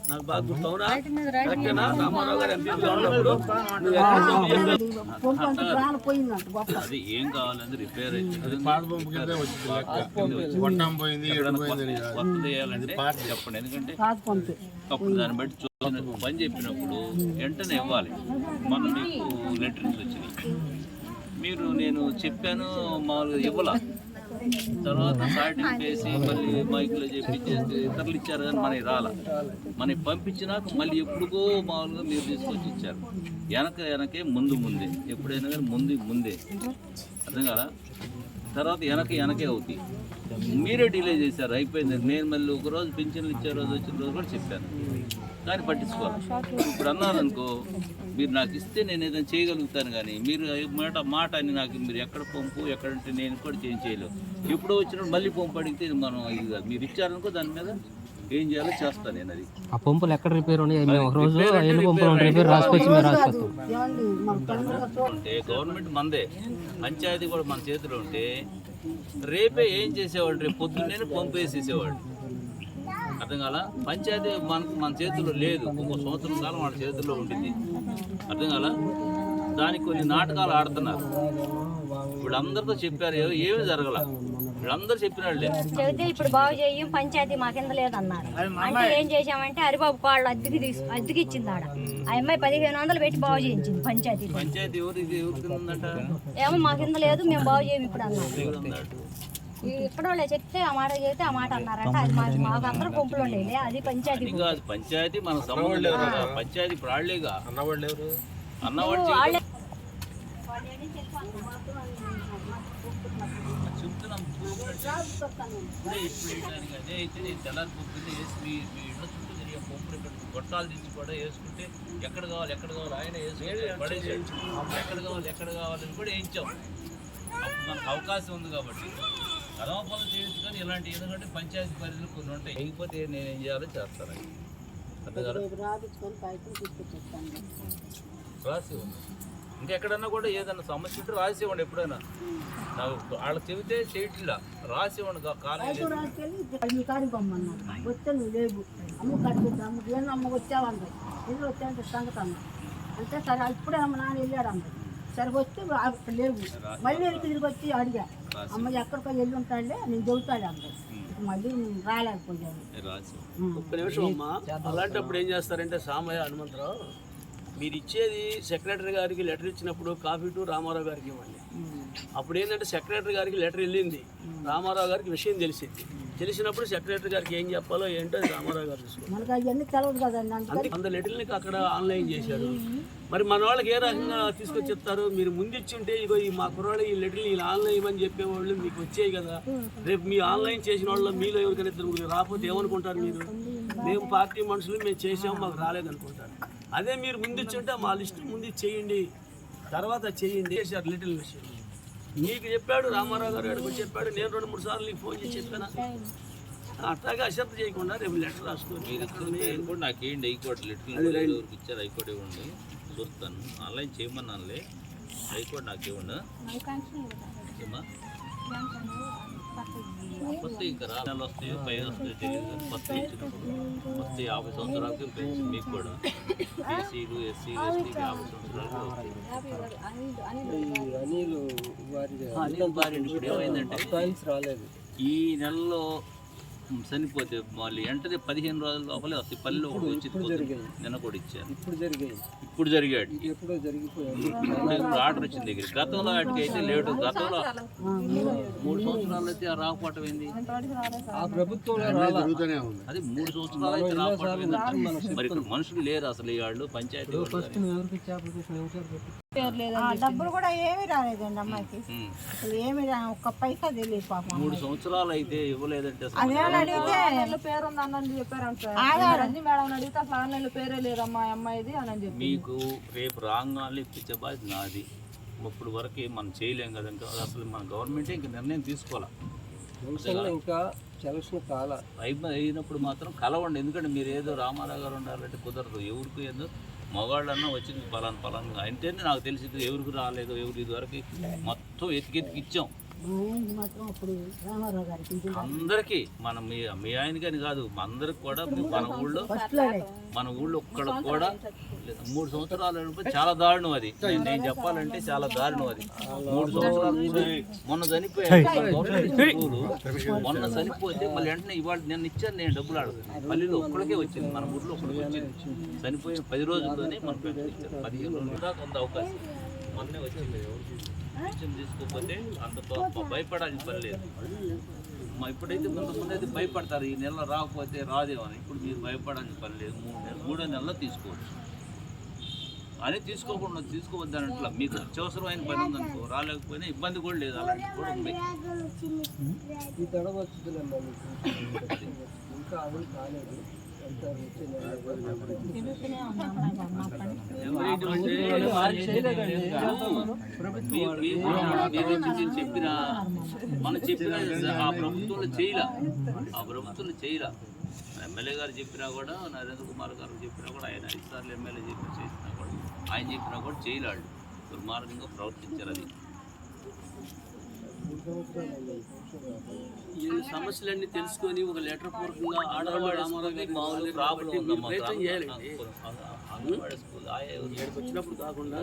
నాకు బాగా గుర్తవునా రామారావు గారు ఎంపీగా ఉన్నప్పుడు అది ఏం కావాలంటే రిపేర్ వేయాలంటే చెప్పండి. ఎందుకంటే అప్పుడు దాన్ని బట్టి చూసిన పని చెప్పినప్పుడు వెంటనే ఇవ్వాలి. మనం మీకు లెటర్స్ వచ్చినాయి, మీరు నేను చెప్పాను మామూలుగా ఇవ్వాల. తర్వాత సాటింగ్ చేసి మళ్ళీ మైకులో చెప్పించేసి ఇతరులు ఇచ్చారు కానీ మనకి రాల. మనకి పంపించినాక మళ్ళీ ఎప్పుడుకో మామూలుగా మీరు తీసుకొచ్చి ఇచ్చారు. వెనకే ముందే ఎప్పుడైనా కానీ ముందే అర్థం కదా. తర్వాత వెనకే అవుతాయి. మీరే డిలే చేశారు, అయిపోయింది. నేను మళ్ళీ ఒకరోజు పింఛన్లు ఇచ్చే రోజు వచ్చిన రోజు కూడా చెప్పాను కానీ పట్టించుకోవాలి. ఇప్పుడు అన్నారనుకో, మీరు నాకు ఇస్తే నేను ఏదైనా చేయగలుగుతాను కానీ మీరు మాట అని నాకు మీరు ఎక్కడ పంపు ఎక్కడంటే నేను కూడా చేయలేవు. ఎప్పుడో వచ్చినప్పుడు మళ్ళీ పంపు అడిగితే మనం ఇది కాదు. మీరు ఇచ్చారనుకో దాని మీద ఏం చేయాలో చేస్తాను నేను. అది ఆ పంపులు ఎక్కడ రిపేర్ ఉన్నాయి అంటే గవర్నమెంట్ మందే, పంచాయతీ కూడా మన చేతిలో ఉంటే రేపే ఏం చేసేవాడు, రేపు పొద్దున్నే పంపు వేసేసేవాడు. అర్థం కాల. పంచాయతీ మన చేతుల్లో లేదు, ఒక సంవత్సరం కాలం వాళ్ళ చేతుల్లో ఉంటుంది. అర్థం కాల. దానికి కొన్ని నాటకాలు ఆడుతున్నారు. వీళ్ళందరితో చెప్పారు, ఏమీ జరగల. వీళ్ళందరూ చెప్పిన వాళ్ళే చెబితే ఇప్పుడు బాగు చేయం పంచాయతీ మా కింద లేదన్నారు. అంటే ఏం చేసామంటే హరిబాబు కాళ్ళు అద్దెకి ఇచ్చింది. ఆడ ఆ అమ్మాయి 1500 పెట్టి బాగు చేయించింది పంచాయతీ. పంచాయతీ ఏమో మా కింద లేదు, మేము బాగు చేయం ఇప్పుడు అన్నారు. ఇక్కడ వాళ్ళే చెప్తే ఆ మాట చెప్తే ఆ మాట అన్నారంట. అది మాకు అందరూ గుంపులు ఉండేది. అది పంచాయతీ కాదు. పంచాయతీ మన సంబంధం లేదు కదా. పంచాయతీ ఇప్పుడు వాళ్ళేగా అన్నవాళ్ళు. ఎవరు అన్నవాళ్ళు చెప్తున్నాం. అదే అయితే నేను తెల్లారి పొద్దున్నే వేసి మీ ఇంట్లో చుట్టూ తిరిగే పంపులు ఇక్కడ గొట్టాలు తీసి కూడా వేసుకుంటే ఎక్కడ కావాలి ఆయన వేసుకుంటే పడేసాడు. ఎక్కడ కావాలని కూడా వేయించాం. అప్పుడు మనకు అవకాశం ఉంది కాబట్టి కదమ పనులు చేయొచ్చు. కానీ ఇలాంటి ఎందుకంటే పంచాయతీ పరిధిలో కొన్ని ఉంటాయి. లేకపోతే నేను ఏం చేయాలో చేస్తాను. రాసి ఇవ్వండి. ఇంకెక్కడన్నా కూడా ఏదన్నా సమస్య ఉంటే రాసి ఇవ్వండి. ఎప్పుడైనా నాకు వాళ్ళకి చెబితే చేయట్లా, రాసి ఇవ్వండి. కాలేజ్ అంటే సరే ఇప్పుడే అమ్మ నాన్న వెళ్ళాడు అమ్మ. సరే వస్తే లేవు. మళ్ళీ తిరిగి వచ్చి అడిగా, అమ్మ ఎక్కడికో వెళ్ళి ఉంటాడులే నేను చెబుతాడు అమ్మ. మళ్ళీ రాలేకపోయాను. ఒక్క నిమిషం అమ్మా. అలాంటప్పుడు ఏం చేస్తారంటే సామయ్య హనుమంతరావు, మీరు ఇచ్చేది సెక్రటరీ గారికి లెటర్ ఇచ్చినప్పుడు కాపీ టు రామారావు గారికి ఇవ్వండి. అప్పుడు ఏంటంటే సెక్రటరీ గారికి లెటర్ వెళ్ళింది, రామారావు గారికి విషయం తెలిసినప్పుడు సెక్రటరీ గారికి ఏం చెప్పాలో ఏంటో రామారావు గారు చూసుకోవాలి. 100 లెటర్లకి అక్కడ ఆన్లైన్ చేశారు. మరి మన వాళ్ళకి ఏ రకంగా తీసుకొచ్చి చెప్తారు? మీరు ముందు ఇచ్చింటే ఇగో ఈ మా కుర్రాళ్ళు ఈ లెటర్లు ఈ ఆన్లైన్ ఇవ్వని చెప్పేవాళ్ళు మీకు వచ్చాయి కదా. రేపు మీ ఆన్లైన్ చేసిన వాళ్ళు మీలో ఎవరికైనా ఇద్దరు రాకపోతే ఏమనుకుంటారు? మేము పార్టీ మనుషులు మేము చేసాము, మాకు రాలేదనుకుంటారు. అదే మీరు ముందు ఇచ్చింటే మా లిస్ట్ ముందు చేయండి, తర్వాత చేయండి చేశారు. లిటిల్ విషయం నీకు చెప్పాడు రామారావు గారు, ఎక్కడికి చెప్పాడు. నేను 2-3 సార్లు నీకు ఫోన్ చేసి చెప్పాను. అట్లాగే అశ్రద్ధ చేయకుండా రేపు లెటర్ రాసుకోండి. నాకేంటి హైకోర్టు లెటర్ ఇచ్చారు, హైకోర్టు ఇవ్వండి చూస్తాను. ఆన్లైన్ చేయమన్నానులే, హైకోర్టు నాకు ఇవ్వండి. వస్తాయి ఇంకా రాళ్ళు వస్తాయో 5 వస్తాయో తెలియదు. ఫస్ట్ ఇచ్చినప్పుడు ఫస్ట్ 50 సంవత్సరాలకి పెన్షన్ మీకు కూడా. ఎస్సీలు ఎస్సీలు ఎస్టీకి 50 సంవత్సరాలకి వస్తాయి. ఇప్పుడు ఏమైందంటే ఈ నెలలో చనిపోతే మళ్ళీ వెంటనే 15 రోజుల లోపలే వస్తాయి. పల్లెలో ఒకటి వచ్చి నిన్న కూడా ఇచ్చారు. ఇప్పుడు జరిగాడు. ఇప్పుడు ఆర్డర్ వచ్చింది దగ్గర. గతంలో వాటికి అయితే లేటు. గతంలో 3 సంవత్సరాలు అయితే రాకపోవటం ఏంది? అది 3 సంవత్సరాలు అయితే రాకపోవటం ఏంటంటే మరి ఇక్కడ మనుషులు లేరు అసలు. ఈ వాళ్ళు పంచాయతీ డబ్బులు కూడా ఏమీ రాలేదండి అమ్మాయికి. అసలు ఏమి ఒక్క పైసా తెలియదు పాపం. 3 సంవత్సరాలు అయితే ఇవ్వలేదంటే పేరుంది అన్నది చెప్పారంట. మేడం అడిగితే అసలు ఆన్లైన్లో పేరే లేదమ్మా అమ్మాయిది అని చెప్పి. మీకు రేపు రాగానే ఇప్పించే బాధ్యత నాది. ఇప్పుడు వరకు మనం చేయలేం కదంటే అసలు మన గవర్నమెంటే ఇంక నిర్ణయం తీసుకోవాలి. ఇంకా అయినప్పుడు మాత్రం కలవండి. ఎందుకంటే మీరు ఏదో రామారావు గారు ఉండాలంటే కుదరదు. ఎవరికి ఏదో మగవాళ్ళన్నా వచ్చింది పలానా అంటేనే నాకు తెలిసింది. ఎవరికి రాలేదు, ఎవరు ఇదివరకు మొత్తం ఎతికి ఇచ్చాం. మా ఆయనకి మాత్రం అప్పుడు రామారావు గారికి ఇంటిలో అందరికీ మన మీ ఆయనకని కాదు అందరికి కూడా మన ఊళ్ళో ఒక్కడ కూడా 3 సంవత్సరాలు అయినప్పుడు చాలా దారుణం అది. నేను చెప్పాలంటే చాలా దారుణం అది. 3 సంవత్సరాలు మొన్న చనిపోయాడు మొన్న చనిపోతే మళ్ళీ వెంటనే ఇవాళ నిన్న ఇచ్చాను నేను డబ్బులు ఆడుతున్నాను. పల్లెలో ఒక్కడికే వచ్చింది, మన ఊళ్ళో ఒక్కడికి వచ్చింది. చనిపోయిన 10 రోజుల్లోనే మన పెన్షన్ ఇచ్చారు. 15 రోజులు దాకా కొంత అవకాశం మొన్నే వచ్చింది. పెన్షన్ తీసుకోకపోతే అంత భయపడాల్సిన పని లేదు. ఇప్పుడైతే ముందైతే భయపడతారు, ఈ నెల రాకపోతే రాదేమని. ఇప్పుడు మీరు భయపడాల్సిన పని లేదు. 3 నెలల్లో తీసుకోవచ్చు అని తీసుకోవద్దు అన్నట్ల. మీకు అత్యవసరమైన పని ఉందనుకో, రాలేకపోయినా ఇబ్బంది కూడా లేదు. అలాంటి కూడా ఉంది. చెప్పిన మనం చెప్పిన ఆ ప్రభుత్వంలో చేయలా. ఎమ్మెల్యే గారు చెప్పినా కూడా, నరేంద్ర కుమార్ గారు చెప్పినా కూడా, ఆయన 5 సార్లు ఎమ్మెల్యే చేసినా కూడా, ఆయన చెప్పినా కూడా చేయలాడు. దుర్మార్గంగా ప్రవర్తించారు. అది ఈ సమస్యలన్నీ తెలుసుకొని ఒక లెటర్ పూర్వకంగా ఆడవాడు రామారావు గారికి మామూలు ప్రాబ్లం ఉందమ్మా. ప్రయత్నం చేయాలి. అంగన్వాడీ స్కూల్ వచ్చినప్పుడు కాకుండా